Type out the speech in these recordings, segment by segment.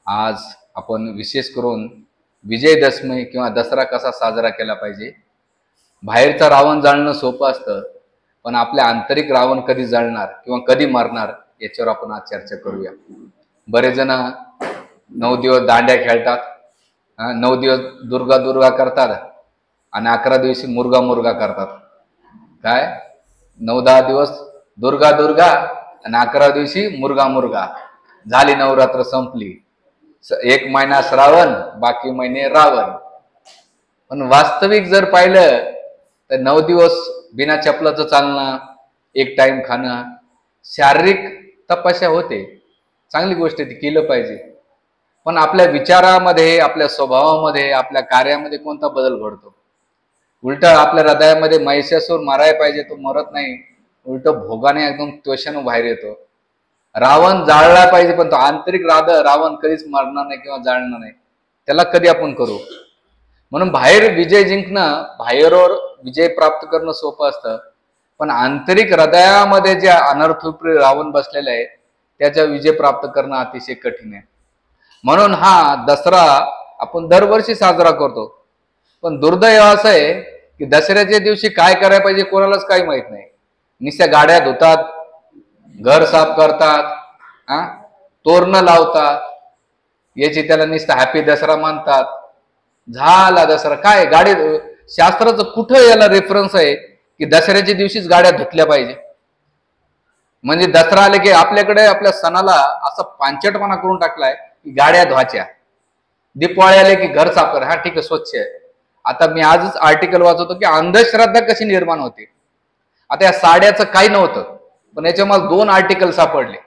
आज आपण विशेष करून विजयदशमी किंवा दसरा कसा साजरा केला पाहिजे. बाहेरचा रावण जाळणं सोपं असतं, पण आपल्या आंतरिक रावण कधी जळणार किंवा कधी मरणार याच्यावर आपण आज चर्चा करूया. बरेच जण 9 दिवस दांड्या खेळतात, 9 दिवस दुर्गा दुर्गा करतात आणि 11 दिवशी मुर्गा मुर्गा करतात. काय 9-10 दिवस दुर्गा दुर्गा आणि 11 दिवशी मुर्गा मुर्गा. झाली नवरात्र संपली. 1 महिना श्रावण, बाकी महिने रावण. पण वास्तविक जर पाहिलं तर 9 दिवस बिना चपलाचं चालणं, एक टाइम खाणं, शारीरिक तपस्या होते, चांगली गोष्ट ती केलं पाहिजे. पण आपल्या विचारामध्ये, आपल्या स्वभावामध्ये, आपल्या कार्यामध्ये कोणता बदल घडतो? उलट आपल्या हृदयामध्ये महिषासूर मारायला पाहिजे, तो मरत नाही, उलट भोगाने एकदम त्वशेनं बाहेर येतो. रावण जाळला पाहिजे, पण तो आंतरिक रावण कधीच मरणार नाही किंवा जाळणार नाही. त्याला कधी आपण करू. म्हणून बाहेर विजय जिंकणं, बाहेरवर विजय प्राप्त करणं सोपं असतं, पण आंतरिक हृदयामध्ये जे अनर्थप्रिय रावण बसलेला आहे त्याचा विजय प्राप्त करणं अतिशय कठीण आहे. म्हणून हा दसरा आपण दरवर्षी साजरा करतो. पण दुर्दैव असं आहे की दसऱ्याच्या दिवशी काय करायला पाहिजे कोणालाच काही माहित नाही. नुसत्या गाड्या धुतात, घर साफ करतात, तोरणं लावतात, याची त्याला नुसतं हॅपी दसरा मानतात. झाला दसरा. काय गाडी शास्त्राचं कुठं याला रेफरन्स आहे की दसऱ्याच्या दिवशीच गाड्या धुतल्या पाहिजे? म्हणजे दसरा आले की आपल्याकडे आपल्या सणाला असं पांचटपणा करून टाकलाय की गाड्या धुवायच्या. दीपावळी आले की घर साफ कर, हा ठीक आहे स्वच्छ आहे. आता मी आजच आर्टिकल वाचवतो की अंधश्रद्धा कशी निर्माण होते. आता या साड्याचं काही नव्हतं, पण याच्या मला 2 आर्टिकल सापडले.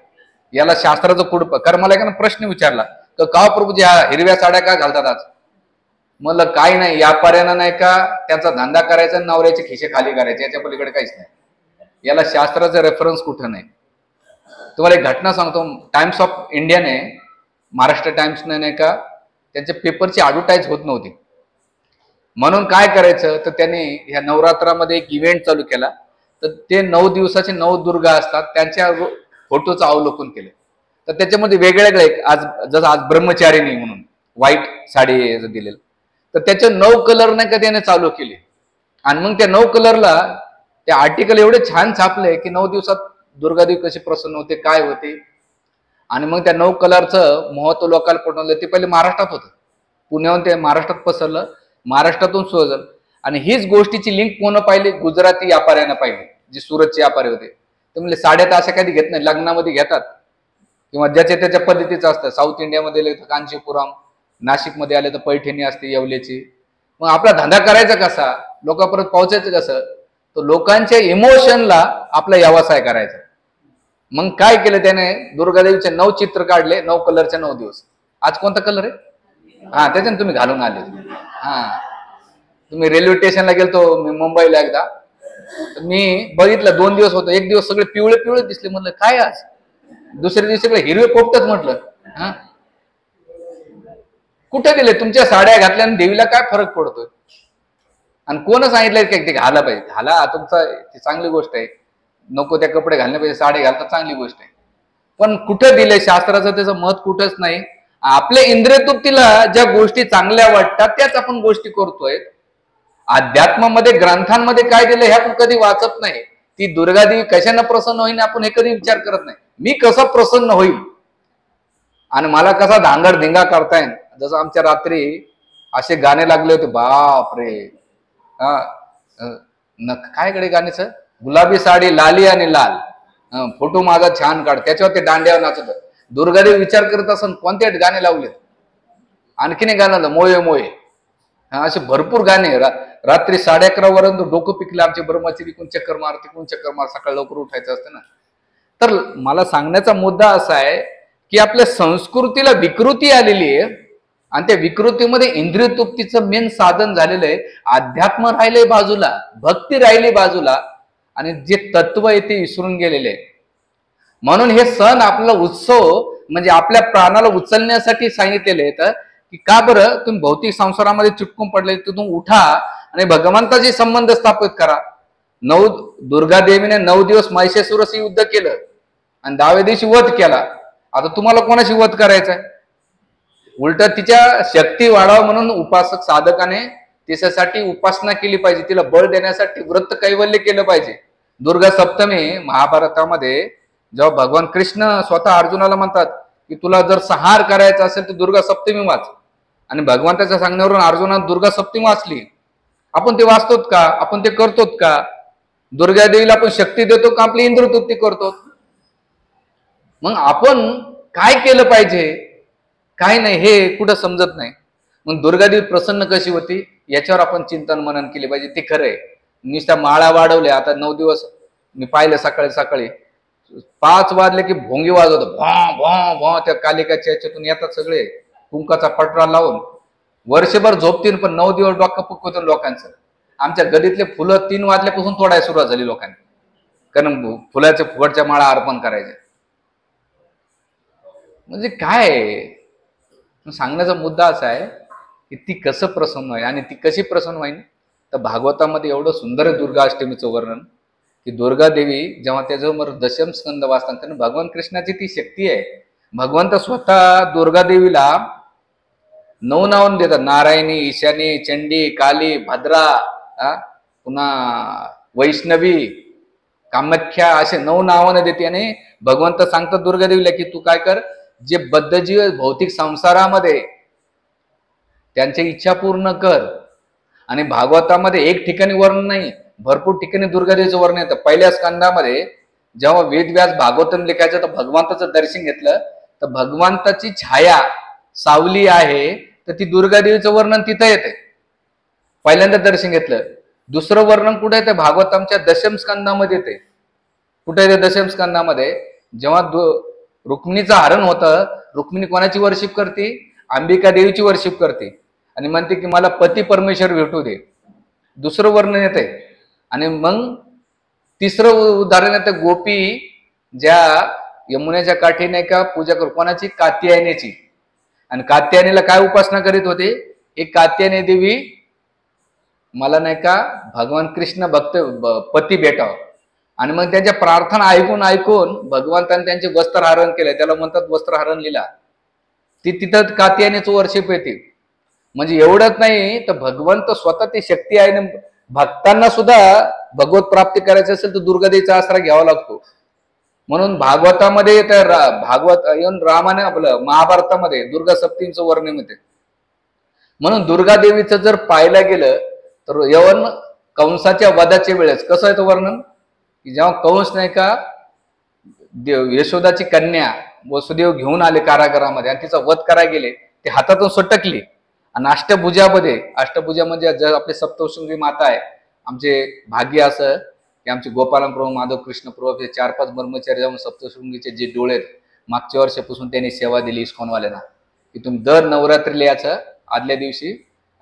याला शास्त्राचं कुठं? कारण मला एका प्रश्न विचारला तर का प्रभूजी ह्या हिरव्या साड्या का घालतात आज? म्हणलं काही नाही, व्यापाऱ्यांना नाही का त्यांचा धंदा करायचा, नवऱ्याचे खिशे खाली करायचे, याच्या पलीकडे काहीच नाही. याला शास्त्राचा रेफरन्स कुठं नाही. तुम्हाला एक घटना सांगतो. टाइम्स ऑफ इंडियाने, महाराष्ट्र टाइम्सने नाही का त्यांच्या पेपरची ॲडव्हर्टाईज होत नव्हती. म्हणून काय करायचं तर त्यांनी ह्या नवरात्रामध्ये एक इव्हेंट चालू केला. तर ते 9 दिवसाचे 9 दुर्गा असतात, त्यांच्या फोटोचं अवलोकन केलं. तर त्याच्यामध्ये वेगवेगळे, आज जसं आज ब्रह्मचारिणी म्हणून व्हाईट साडी दिलेलं, तर त्याचे 9 कलर नाही का त्याने चालू केले. आणि मग त्या 9 कलरला ते आर्टिकल एवढे छान छापले की 9 दिवसात दुर्गादेवी कशी प्रसन्न होते, काय होते. आणि मग त्या 9 कलरचं महत्व लोकांना पटवलं. ते पहिले महाराष्ट्रात होतं, पुण्याहून ते महाराष्ट्रात पसरलं, महाराष्ट्रातून सुरू. आणि हीच गोष्टीची लिंक कोण पाहिली? गुजराती व्यापाऱ्यानं पाहिली, जे सुरतचे व्यापारी होते. ते म्हणले साड्या तर अशा कधी घेत नाही, लग्नामध्ये घेतात किंवा ज्याच्या त्याच्या पद्धतीचं असतं. साऊथ इंडियामध्ये कांचीपुरम, नाशिकमध्ये आले तर पैठणी असते येवल्याची. मग आपला धंदा करायचा कसा, लोकांपर्यंत पोहोचायचं कसं? तर लोकांच्या इमोशनला आपला व्यवसाय करायचा. मग काय केलं त्याने? दुर्गादेवीचे 9 चित्र काढले, 9 कलरचे 9 दिवस. आज कोणता कलर आहे? त्याच्याने तुम्ही घालून आले. तुम्ही रेल्वे स्टेशनला गेलतो मी मुंबईला एकदा, तर मी बघितलं 2 दिवस होतो. एक दिवस सगळे पिवळे पिवळे दिसले. म्हणलं काय आज? दुसऱ्या दिवशी सगळे हिरवे पोपटच. म्हटलं कुठे दिले? तुमच्या साड्या घातल्याने देवीला काय फरक पडतोय? आणि कोण सांगितलंय की ते घाला पाहिजे? घाला, तुमचा चांगली गोष्ट आहे, नको त्या कपडे घालण्यापाहिजे, साडी घालता चांगली गोष्ट आहे. पण कुठं दिलंय शास्त्राचं? त्याचं मत कुठंच नाही. आपल्या इंद्रिय तृप्तीला ज्या गोष्टी चांगल्या वाटतात त्याच आपण गोष्टी करतोय. अध्यात्मामध्ये, ग्रंथांमध्ये काय दिलं हे आपण कधी वाचत नाही. ती दुर्गादेवी कशाने प्रसन्न होईल आपण हे कधी विचार करत नाही. मी कसं प्रसन्न होईल आणि मला कसा धांगड धिंगा करता येईल. जसं आमच्या रात्री असे गाणे लागले होते, बाप रे. काय कडे गाणेच? गुलाबी साडी लाली आणि लाल, फोटो माझा छान काढ, त्याच्यावर ते दांड्यावर नाचत. दुर्गादेवी विचार करत असन कोणते गाणे लावलेत. आणखीन एक गाणं मोये मोये, असे भरपूर गाणे. रात्री 11:30 पर्यंत डोकं पिकलं आमचे. ब्रह्माची विकून चक्कर मार, तिकून चक्कर मार, सकाळी लवकर उठायचं असतं ना. तर मला सांगण्याचा मुद्दा असा आहे की आपल्या संस्कृतीला विकृती आलेली आहे आणि त्या विकृतीमध्ये इंद्रिय तृप्तीचं मेन साधन झालेलं आहे. अध्यात्म राहिले बाजूला, भक्ती राहिली बाजूला आणि जे तत्व आहे ते विसरून गेलेले आहे. म्हणून हे सण, आपला उत्सव म्हणजे आपल्या प्राणाला उचलण्यासाठी सांगितलेले आहेत की का बरं तुम्ही भौतिक संसारामध्ये चिटकून पडले, तिथून उठा आणि भगवंताशी संबंध स्थापित करा. दुर्गादेवीने 9 दिवस महिषासुराशी युद्ध केलं आणि 10व्या दिवशी वध केला. आता तुम्हाला कोणाशी वध करायचा आहे? उलट तिच्या शक्ती वाढावं म्हणून उपासक साधकाने तिच्यासाठी उपासना केली पाहिजे, तिला बळ देण्यासाठी व्रत कैवल्य केलं पाहिजे. दुर्गा सप्तमी महाभारतामध्ये जेव्हा भगवान कृष्ण स्वतः अर्जुनाला म्हणतात की तुला जर संहार करायचा असेल तर दुर्गा सप्तमी वाच, आणि भगवंताच्या सांगण्यावरून अर्जुनाने दुर्गा सप्तमी वाचली. आपण ते वाचतोत का? आपण ते करतोत का? दुर्गा देवीला आपण शक्ती देतो का आपली इंद्रतृप्ती करतो? मग आपण काय केलं पाहिजे, काय नाही, हे कुठं समजत नाही. मग दुर्गादेवी प्रसन्न कशी होती याच्यावर आपण चिंतन मनन केले पाहिजे. ते खरंय, नुसत्या माळा वाढवल्या. आता 9 दिवस मी पाहिलं, सकाळी सकाळी 5 वाजले की भोंगी वाजवत भॉ भॉ भॉ, त्या कालिकाच्या याच्यातून येतात सगळे कुंकाचा पटरा लावून. वर्षभर झोपतील पण 9 दिवस डोकं पकवतं लोकांचं. आमच्या गदीतले फुलं 3 वाजल्यापासून तोडायला सुरुवात झाली लोकांनी, कारण फुलाच्या फुगडच्या माळा अर्पण करायच्या. म्हणजे काय सांगण्याचा मुद्दा असा आहे की ती कसं प्रसन्न आहे, आणि ती कशी प्रसन्न होईल. तर भागवतामध्ये एवढं सुंदर आहे दुर्गाष्टमीचं वर्णन की दुर्गा देवी जेव्हा त्याच्यावर दशम स्कंद वाचतात त्यानं भगवान कृष्णाची ती शक्ती आहे. भगवंत स्वतः दुर्गा देवीला 9 नावं देतात, नारायणी, ईशानी, चंडी, काली, भद्रा, पुन्हा वैष्णवी, कामाख्या, असे 9 नावाने देते. आणि भगवंत सांगतात दुर्गा देवीला की तू काय कर, जे बद्धजीव भौतिक संसारामध्ये त्यांची इच्छा पूर्ण कर. आणि भागवतामध्ये एक ठिकाणी वर्णन नाही, भरपूर ठिकाणी दुर्गादेवीचं वर्णन येतं. पहिल्या स्कंदामध्ये जेव्हा वेदव्यास भागवतम लिखायचं तर भगवंताचं दर्शन घेतलं तर भगवंताची छाया सावली आहे, तर ती दुर्गादेवीचं वर्णन तिथं येते. पहिल्यांदा दर्शन घेतलं. दुसरं वर्णन कुठे येते? भागवतमच्या दशम स्कंदामध्ये येते. कुठे येते दशम स्कंदामध्ये? जेव्हा रुक्मिणीचं हरण होतं, रुक्मिणी कोणाची वर्शिप करते? अंबिका देवीची वर्शिप करते आणि म्हणते की मला पती परमेश्वर भेटू दे. दुसरं वर्णन येते. आणि मग तिसरं उदाहरण येतं, गोपी ज्या यमुनेच्या काठी नाही का पूजा करू, कोणाची? कात्यायनीची. आणि कात्यायनीला काय उपासना करीत होते? एक कात्यायनी देवी मला नाही का भगवान कृष्ण भक्त पती भेटावं. आणि मग त्यांच्या प्रार्थना ऐकून ऐकून भगवंताने त्यांचे वस्त्रहरण केले, त्याला म्हणतात वस्त्रहरण लीला. ती तिथं कात्यायनीचं वर्षिप येते. म्हणजे एवढंच नाही तर भगवंत स्वतः ती शक्ती आहे ना. भक्तांना सुद्धा भगवत प्राप्ती करायची असेल तर दुर्गादेवीचा आसरा घ्यावा लागतो. म्हणून भागवतामध्ये तर भागवत येऊन रामाने आपलं महाभारतामध्ये दुर्गा सप्तमीचं वर्णन येते. म्हणून दुर्गा देवीचं जर पाहायला गेलं तर यवन कंसाच्या वधाच्या वेळेस कसं आहे तो वर्णन की जेव्हा कंस नाही का यशोदाची कन्या वसुदेव घेऊन आले कारागृहामध्ये आणि तिचा वध करायला गेले, ते हातातून सटकली. आणि अष्टभुजा म्हणजे आपले सप्तशृंगी माता आहे. आमचे भाग्य असं की आमचे गोपालन प्रभू, माधव कृष्ण प्रभू, हे 4-5 ब्रह्मचारी जाऊन सप्तशृंगीचे जे डोळे मागच्या वर्षापासून त्यांनी सेवा दिली इस्कॉनवाल्यांना की तुम्ही दर नवरात्रीला याचं आदल्या दिवशी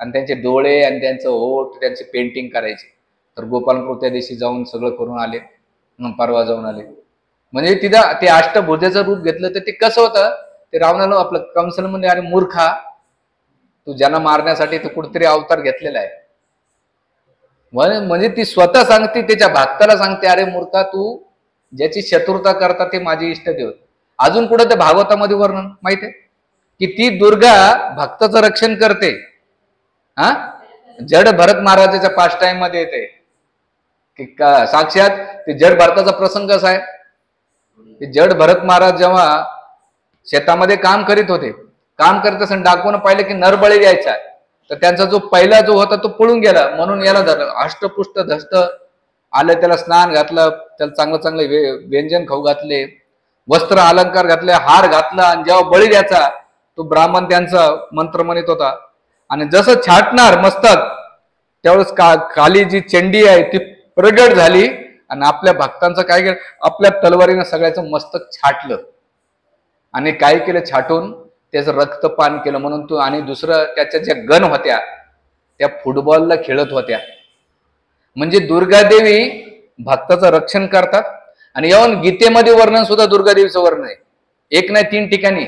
आणि त्यांचे डोळे आणि त्यांचं ओठ त्यांचे पेंटिंग करायचे. तर गोपालन प्रभू त्या दिवशी जाऊन सगळं करून आले, परवा जाऊन आले. म्हणजे तिथं ते अष्टभुजाचं रूप घेतलं. तर ते कसं होतं, ते रावणाला आपलं कंसन म्हणजे अरे मूर्खा, तू ज्यांना मारण्यासाठी तू कुठेतरी अवतार घेतलेला आहे. म्हणजे ती स्वतः सांगते, त्याच्या भक्ताला सांगते, अरे मूर्खा, तू ज्याची शत्रुता करता ते माझे इष्टदेव. अजून कुठं ते भागवतामध्ये वर्णन माहिती आहे की ती दुर्गा भक्ताचं रक्षण करते. जड भरत महाराजाच्या पास्ट टाइम मध्ये येते की साक्षात ते जड भरताचा प्रसंग कसा आहे. ते जड भरत महाराज जेव्हा शेतामध्ये काम करीत होते, काम करत असताना डाकून पाहिलं की नरबळी द्यायचा, तर त्यांचा जो पहिला जो होता तो पळून गेला. म्हणून याला धरलं, अष्टपुष्ट धष्ट आलं, त्याला स्नान घातलं, त्याला चांगलं चांगले व्यंजन खाऊ घातले, वस्त्र अलंकार घातले, हार घातला. आणि जेव्हा बळी द्यायचा तो ब्राह्मण त्यांचा मंत्र म्हणत होता. आणि जसं छाटणार मस्तक त्यावेळेस काली जी चंडी आहे ती प्रगट झाली आणि आपल्या भक्तांचं काय केलं, आपल्या तलवारीनं सगळ्याचं मस्तक छाटलं आणि काय केलं, छाटून त्याचं रक्तपान केलं. म्हणून तू आणि दुसरं त्याच्या ज्या गण होत्या त्या फुटबॉलला खेळत होत्या. म्हणजे दुर्गादेवी भक्ताचं रक्षण करतात. आणि येऊन गीतेमध्ये वर्णन सुद्धा दुर्गादेवीचं वर्णन आहे, 1 नाही 3 ठिकाणी.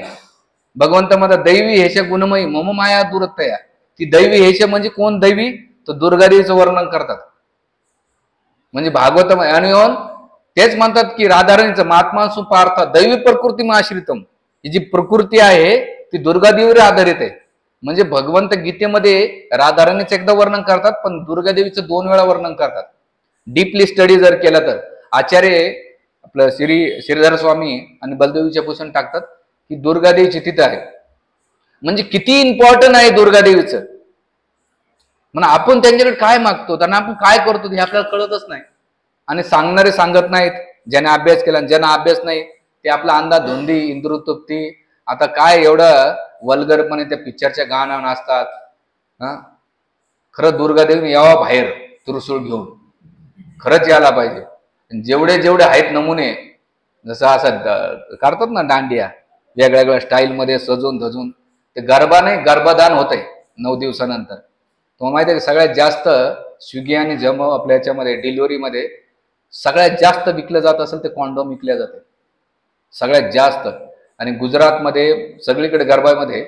भगवंत मध्ये दैवी हेश गुणमयी मम माया दुरतया. ती दैवी हेश म्हणजे कोण दैवी, तर दुर्गादेवीचं वर्णन करतात. म्हणजे भागवत आणि येऊन तेच म्हणतात की राधाराणीचं महात्मा सुपार्थ दैवी प्रकृती आश्रितम. ही जी प्रकृती आहे ती दुर्गा देवीवर आधारित आहे. म्हणजे भगवंत गीतेमध्ये राधाराणीचं एकदा वर्णन करतात, पण दुर्गा देवीचं 2 वेळा वर्णन करतात. डीपली स्टडी जर केला तर आचार्य आपलं श्रीधर स्वामी आणि बलदेवीच्या भूषण टाकतात की दुर्गा देवीची तिथं आहे. म्हणजे किती इम्पॉर्टंट आहे दुर्गा देवीचं. म्हणून आपण त्यांच्याकडे काय मागतो, त्यांना आपण काय करतो हे आपल्याला कळतच नाही. आणि सांगणारे सांगत नाहीत, ज्याने अभ्यास केला. ज्यांना अभ्यास नाही ते आपला अंधाधुंदी इंद्रुतुप्ती. आता काय एवढं वल्गरपणे त्या पिक्चरच्या गाण्यावर नाचतात. खरं दुर्गा देवी यावा बाहेर त्रिशूळ घेऊन, खरंच यायला पाहिजे. जेवढे जेवढे आहेत नमुने, जसं असं करतात ना दांडिया वेगळ्या वेगळ्या स्टाईलमध्ये सजून धजून, ते गरबा नाही गर्भदान होत आहे 9 दिवसानंतर. तुम्हाला माहिती आहे की सगळ्यात जास्त स्विगी आणि जमो आपल्या याच्यामध्ये डिलिव्हरीमध्ये सगळ्यात जास्त विकलं जात असेल ते कॉन्डोम विकल्या जाते सगळ्यात जास्त. आणि गुजरातमध्ये सगळीकडे गरबामध्ये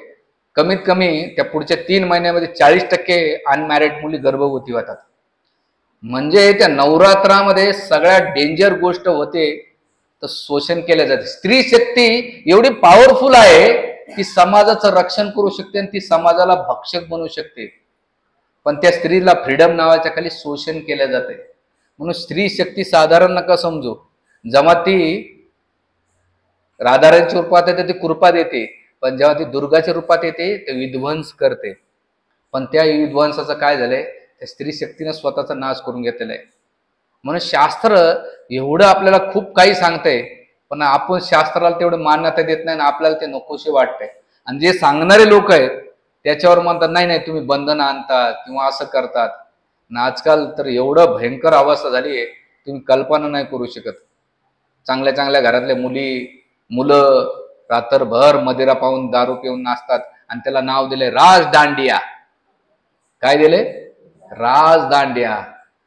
कमीत कमी त्या पुढच्या 3 महिन्यामध्ये 40% अनमॅरिड मुली गर्भवती होतात. म्हणजे त्या नवरात्रामध्ये सगळ्यात डेंजर गोष्ट होते तर शोषण केले जाते. स्त्री शक्ती एवढी पॉवरफुल आहे की समाजाचं रक्षण करू शकते आणि ती समाजाला भक्षक बनवू शकते. पण त्या स्त्रीला फ्रीडम नावाच्या खाली शोषण केलं जाते. म्हणून स्त्री शक्ती साधारण नका समजू. जेव्हा ती राधाराणीच्या रूपात येते ती कृपा देते, पण जेव्हा ती दुर्गाच्या रूपात येते ते विध्वंस करते. पण त्या विध्वंसाचं काय झालंय, त्या स्त्री शक्तीने स्वतःचा नाश करून घेतलेला आहे. म्हणून शास्त्र एवढं आपल्याला खूप काही सांगतंय, पण आपण शास्त्राला तेवढं मान्यता देत नाही आणि आपल्याला ते नकोशी वाटतंय. आणि जे सांगणारे लोक आहेत त्याच्यावर म्हणतात नाही नाही तुम्ही बंधन आणतात किंवा असं करतात. आणि आजकाल तर एवढं भयंकर अवस्था झाली आहे तुम्ही कल्पना नाही करू शकत. चांगल्या चांगल्या घरातल्या मुलं रात्रभर मदिरा पाहून दारू पिऊन नाचतात आणि त्याला नाव दिले राज दांडिया. काय दिले? राज दांडिया.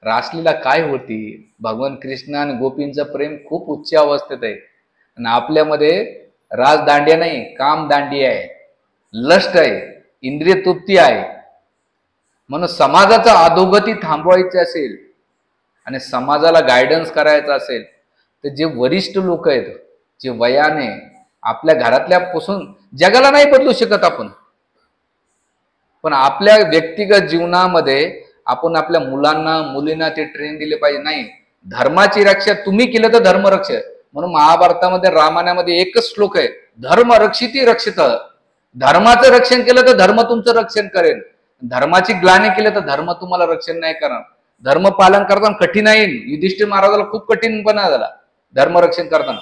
रासलीला काय होती? भगवान कृष्ण आणि गोपींचं प्रेम खूप उच्च अवस्थेत आहे आणि आपल्यामध्ये राज दांडिया नाही, काम दांडिया आहे, लस्ट आहे, इंद्रिय तृप्ती आहे. म्हणून समाजाचा अधोगती थांबवायची असेल आणि समाजाला गायडन्स करायचा असेल तर जे वरिष्ठ लोक आहेत, जे वयाने आपल्या घरातल्यापासून जगाला नाही बदलू शकत आपण, पण आपल्या व्यक्तिगत जीवनामध्ये आपण आपल्या मुलांना मुलींना ते ट्रेन दिले पाहिजे. नाही, धर्माची रक्षा तुम्ही केलं तर धर्म रक्षा. म्हणून महाभारतामध्ये रामायणामध्ये एकच श्लोक आहे, धर्म रक्षिती रक्षित. धर्माचं रक्षण केलं तर धर्म तुमचं रक्षण करेल. धर्माची ग्लानी केलं तर धर्म तुम्हाला रक्षण नाही करणार. धर्म पालन करताना कठीण आहे. युधिष्ठिर महाराजाला खूप कठीणपणा झाला धर्म रक्षण करताना,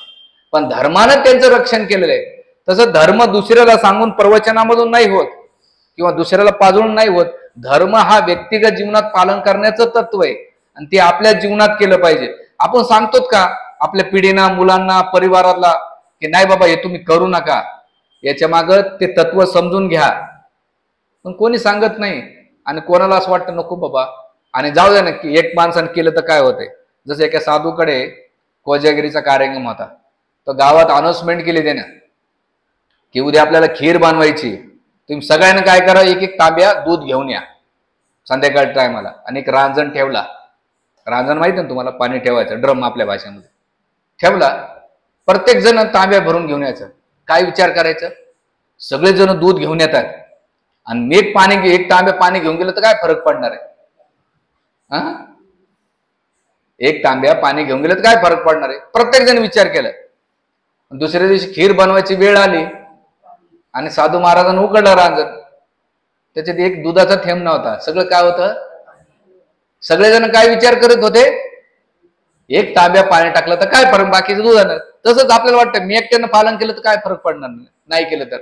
पण धर्मानं त्यांचं रक्षण केलेलं आहे. तसं धर्म दुसऱ्याला सांगून प्रवचनामधून नाही होत किंवा दुसऱ्याला पाजळून नाही होत. धर्म हा व्यक्तिगत जीवनात पालन करण्याचं तत्व आहे आणि ते आपल्या जीवनात केलं पाहिजे. आपण सांगतोत का आपल्या पिढीना, मुलांना, परिवाराला की नाही बाबा हे तुम्ही करू नका, याच्या मागं ते तत्व समजून घ्या? पण कोणी सांगत नाही आणि कोणाला असं वाटतं नको बाबा आणि जाऊ द्या नक्की एक माणसानं केलं तर काय होतंय. जसं एका साधूकडे कोजागिरीचा कार्यक्रम होता, तर गावात अनाउन्समेंट केली त्यानं की उद्या आपल्याला खीर बनवायची, तुम्ही सगळ्यांना काय करा, एक एक तांब्या दूध घेऊन या संध्याकाळ टायमाला. आणि एक रांजण ठेवला. रांजण माहिती ना तुम्हाला, पाणी ठेवायचं, ड्रम आपल्या भाषेमध्ये ठेवला. प्रत्येक जण तांब्या भरून घेऊन यायचं. काय विचार करायचं, सगळेजण दूध घेऊन येतात आणि एक तांब्या पाणी घेऊन गेलं तर काय फरक पडणार आहे? एक तांब्या पाणी घेऊन गेलं तर काय फरक पडणार आहे? प्रत्येक जण विचार केला. दुसऱ्या दिवशी खीर बनवायची वेळ आली आणि साधू महाराजांना उकडलं रांजण, त्याच्यात एक दुधाचा थेंब नव्हता. सगळं काय होतं, सगळेजण काय विचार करत होते, एक तांब्या पाणी टाकलं तर काय फरक, बाकीचं दूध आणणार. तसंच आपल्याला वाटतं मी एकट्यानं पालन केलं तर काय फरक पडणार नाही केलं तर.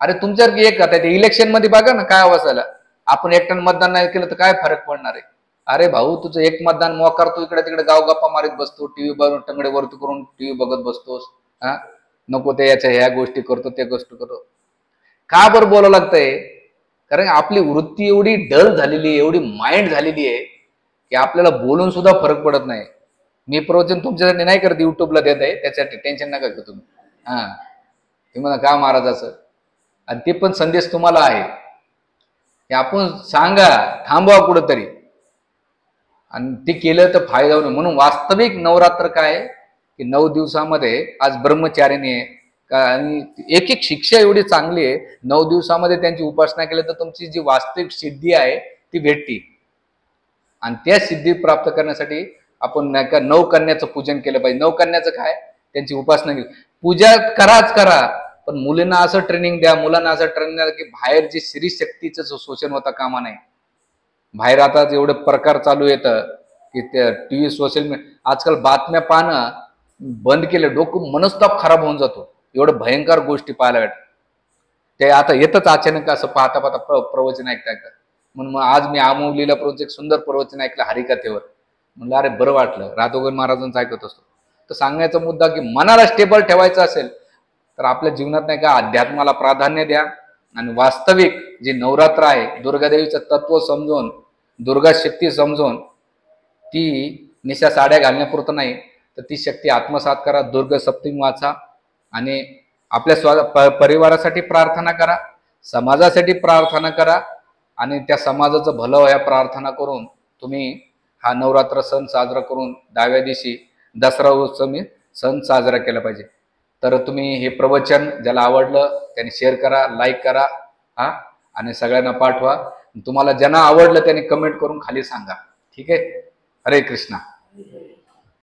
अरे तुमच्यासारखी एक आता ते इलेक्शन मध्ये बघा ना काय अवस्था, आपण एकट्यानं मतदान नाही केलं तर काय फरक पडणार आहे? अरे भाऊ तुझं एक मतदान मोकारतो, इकडे तिकडे गाव गप्पा मारीत बसतो, टीव्ही बघून टंगडे वरती करून टीव्ही बघत बसतोस. नको ते याच्या ह्या गोष्टी करतो, त्या गोष्टी करतो. का बरं बोलावं लागतंय? कारण आपली वृत्ती एवढी डल झालेली आहे, एवढी माइंड झालेली आहे की आपल्याला बोलून सुद्धा फरक पडत नाही. मी प्रवचन तुमच्यासाठी नाही करत, युट्यूबला देत आहे, त्याच्यासाठी टेन्शन नका घेऊ तुम्ही. ते म्हणा का महाराजाचं, आणि ते पण संदेश तुम्हाला आहे की आपण सांगा थांबवा कुठंतरी, आणि ते केलं तर फायदा होईल. म्हणून वास्तविक नवरात्र काय की 9 दिवसामध्ये आज ब्रह्मचारिणी आहे, आणि एक एक शिक्षा एवढी चांगली आहे, 9 दिवसामध्ये त्यांची उपासना केली तर तुमची जी वास्तविक सिद्धी आहे ती भेटते. आणि त्या सिद्धी प्राप्त करण्यासाठी आपण नाही का 9 कन्याचं पूजन केलं पाहिजे. 9 कन्याचं काय, त्यांची उपासना केली. पूजा कराच करा, पण मुलींना असं ट्रेनिंग द्या, मुलांना असं ट्रेनिंग द्या की बाहेर जे स्त्री शक्तीचं शोषण होता कामा नाही. बाहेर आता एवढे प्रकार चालू येतं की त्या टीव्ही, सोशल मीडिया, आजकाल बातम्या पाहणं बंद केले, डोकं मनस्ताप खराब होऊन जातो. एवढं भयंकर गोष्टी पाहायला भेटतात. ते आता येतच अचानक असं पाहता पाहता प्रवचन ऐकता ऐकता. म्हणून मग आज मी आमोलीला एक सुंदर प्रवचन ऐकलं हरिकथेवर. म्हणलं अरे बरं वाटलं, राधोगण महाराजांचं ऐकत असतो. तर सांगण्याचा मुद्दा की मनाला स्टेबल ठेवायचं असेल तर आपल्या जीवनात नाही का अध्यात्माला प्राधान्य द्या आणि वास्तविक जे नवरात्र आहे, दुर्गादेवीचं तत्व समजून, दुर्गा शक्ती समजून, ती निशा साड्या घालण्यापुरतं नाही तर ती शक्ती आत्मसात करा. दुर्गा सप्तमी वाचा आणि आपल्या परिवारासाठी प्रार्थना करा, समाजासाठी प्रार्थना करा आणि त्या समाजाचं भलं या प्रार्थना करून तुम्ही हा नवरात्र सण साजरा करून 10व्या दिवशी दसरा उत्सवी सण साजरा केला पाहिजे. तर तुम्ही हे प्रवचन ज्याला आवडलं त्यांनी शेअर करा, लाईक करा हा, आणि सगळ्यांना पाठवा. तुम्हाला ज्यांना आवडलं त्यांनी कमेंट करून खाली सांगा. ठीक आहे. हरे कृष्णा.